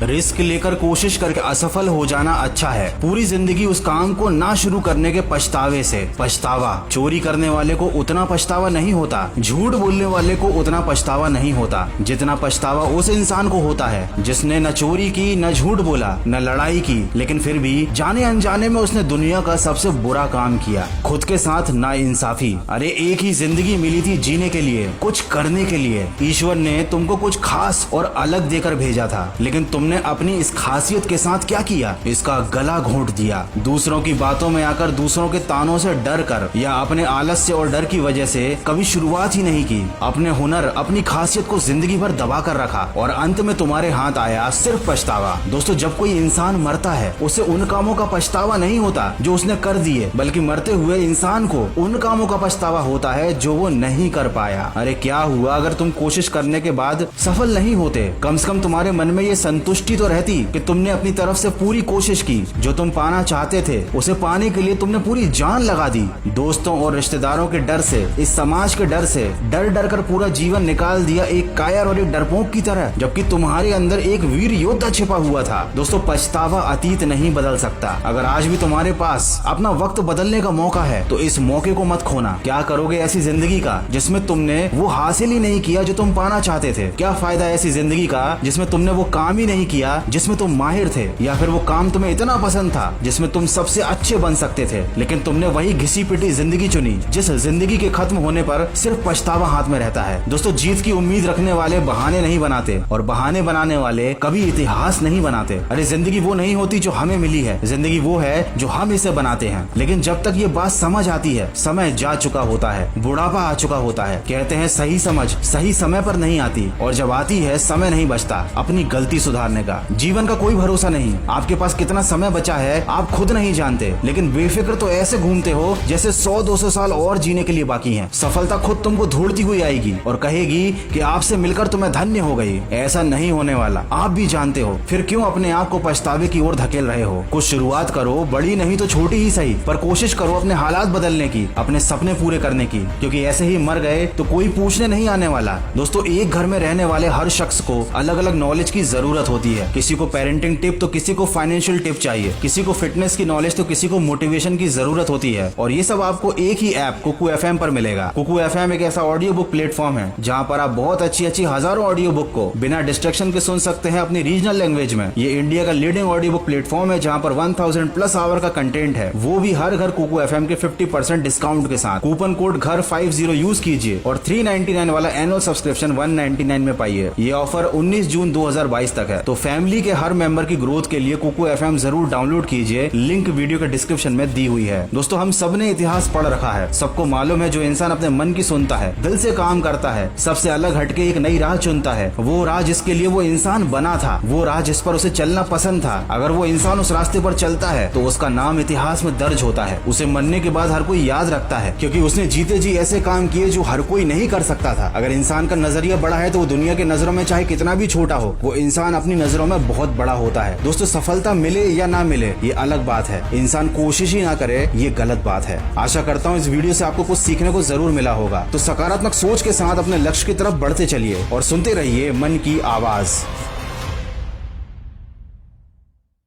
Risk लेकर कोशिश करके असफल हो जाना अच्छा है, पूरी जिंदगी उस काम को ना शुरू करने के पछतावे से। पछतावा, चोरी करने वाले को उतना पछतावा नहीं होता, झूठ बोलने वाले को उतना पछतावा नहीं होता जितना पछतावा उस इंसान को होता है जिसने न चोरी की, न झूठ बोला, न लड़ाई की, लेकिन फिर भी जाने अनजाने में उसने दुनिया का सबसे बुरा काम किया, खुद के साथ नाइंसाफी। अरे एक ही जिंदगी मिली थी जीने के लिए, कुछ करने के लिए। ईश्वर ने तुमको कुछ खास और अलग देकर भेजा था, लेकिन तुमने अपनी इस खासियत के साथ क्या किया? इसका गला घोंट दिया। दूसरों की बातों में आकर, दूसरों के तानों से डर कर या अपने आलस्य और डर की वजह से कभी शुरुआत ही नहीं की। अपने हुनर, अपनी खासियत को जिंदगी भर दबा कर रखा और अंत में तुम्हारे हाथ आया सिर्फ पछतावा। दोस्तों, जब कोई इंसान मरता है उसे उन कामों का पछतावा नहीं होता जो उसने कर दिए, बल्कि मरते हुए इंसान को उन कामों का पछतावा होता है जो वो नहीं कर पाया। अरे क्या हुआ अगर तुम कोशिश करने के बाद सफल नहीं होते? कम से कम तुम्हारे मन में ये संतुष्टि तो रहती कि तुमने अपनी तरफ से पूरी कोशिश की, जो तुम पाना चाहते थे उसे पाने के लिए तुमने पूरी जान लगा दी। दोस्तों और रिश्तेदारों के डर से, इस समाज के डर से डर डर कर पूरा जीवन निकाल दिया एक कायर और एक डरपोक की तरह, जबकि तुम्हारे अंदर एक वीर योद्धा छिपा हुआ था। दोस्तों, पछतावा अतीत नहीं बदल सकता। अगर आज भी तुम्हारे पास अपना वक्त बदलने का मौका है तो इस मौके को मत खोना। क्या करोगे ऐसी जिंदगी का जिसमें तुमने वो हासिल ही नहीं किया जो तुम पाना चाहते थे? क्या फायदा ऐसी जिंदगी का जिसमें तुमने वो काम ही नहीं किया जिसमें तुम माहिर थे, या फिर वो काम तुम्हें इतना पसंद था जिसमें तुम सबसे अच्छे बन सकते थे, लेकिन तुमने वही घिसी पिटी जिंदगी चुनी जिस जिंदगी के खत्म होने पर सिर्फ पछतावा हाथ में रहता है। दोस्तों, जीत की उम्मीद रखने वाले बहाने नहीं बनाते और बहाने बनाने वाले कभी इतिहास नहीं बनाते। अरे जिंदगी वो नहीं होती जो हमें मिली है, जिंदगी वो है जो हम इसे बनाते हैं। लेकिन जब तक ये बात समझ आती है, समय जा चुका होता है, बुढ़ापा आ चुका होता है। कहते हैं सही समझ सही समय पर नहीं आती, और जब आती है समय नहीं बचता अपनी गलती सुधारने का। जीवन का कोई भरोसा नहीं, आपके पास कितना समय बचा है आप खुद नहीं जानते, लेकिन बेफिक्र तो ऐसे घूमते हो जैसे 100-200 साल और जीने के लिए बाकी हैं। सफलता खुद तुमको ढूंढती हुई आएगी और कहेगी कि आपसे मिलकर तुम्हें धन्य हो गई। ऐसा नहीं होने वाला, आप भी जानते हो। फिर क्यों अपने आप को पछतावे की ओर धकेल रहे हो? कुछ शुरुआत करो, बड़ी नहीं तो छोटी ही सही, पर कोशिश करो अपने हालात बदलने की, अपने सपने पूरे करने की, क्योंकि ऐसे ही मर गए तो कोई पूछने नहीं आने वाला। दोस्तों, एक घर में रहने वाले हर शख्स को अलग अलग नॉलेज की जरूरत होती है। किसी को पेरेंटिंग टिप तो किसी को फाइनेंशियल टिप चाहिए, किसी को फिटनेस की नॉलेज तो किसी को मोटिवेशन की जरूरत होती है, और ये सब आपको एक ही ऐप कुकू FM पर मिलेगा। कुकू FM एक ऐसा ऑडियो बुक प्लेटफॉर्म है जहाँ पर आप बहुत अच्छी हजारों ऑडियो बुक को बिना डिस्ट्रैक्शन के सुन सकते हैं अपनी रीजनल लैंग्वेज में। ये इंडिया का लीडिंग ऑडियो बुक प्लेटफॉर्म है जहाँ पर 1000+ आवर का कंटेंट है, वो भी हर घर कुकू FM के 50% डिस्काउंट के साथ। कूपन कोड घर50 यूज कीजिए और 399 वाला एनुअल सब्सक्रिप्शन 199 में पाइए। ये ऑफर 19 जून 2022 तक है। तो फैमिली के हर मेंबर की ग्रोथ के लिए कुकू FM जरूर डाउनलोड कीजिए, लिंक वीडियो के डिस्क्रिप्शन में दी हुई है। दोस्तों, हम सब ने इतिहास पढ़ रखा है, सबको मालूम है जो इंसान अपने मन की सुनता है, दिल से काम करता है, सबसे अलग हटके एक नई राह चुनता है, वो राह जिसके लिए वो इंसान बना था, वो राह जिस पर उसे चलना पसंद था, अगर वो इंसान उस रास्ते पर चलता है तो उसका नाम इतिहास में दर्ज होता है। उसे मरने के बाद हर कोई याद रखता है, क्योंकि उसने जीते जी ऐसे काम किए जो हर कोई नहीं कर सकता था। अगर इंसान का नजरिया बड़ा है तो वो दुनिया के नजरों में चाहे कितना भी छोटा हो, वो इंसान अपनी नजरों में बहुत बड़ा होता है। दोस्तों, सफलता मिले या ना मिले ये अलग बात है, इंसान कोशिश ही ना करे ये गलत बात है। आशा करता हूँ इस वीडियो से आपको कुछ सीखने को जरूर मिला होगा। तो सकारात्मक सोच के साथ अपने लक्ष्य की तरफ बढ़ते चलिए और सुनते रहिए मन की आवाज।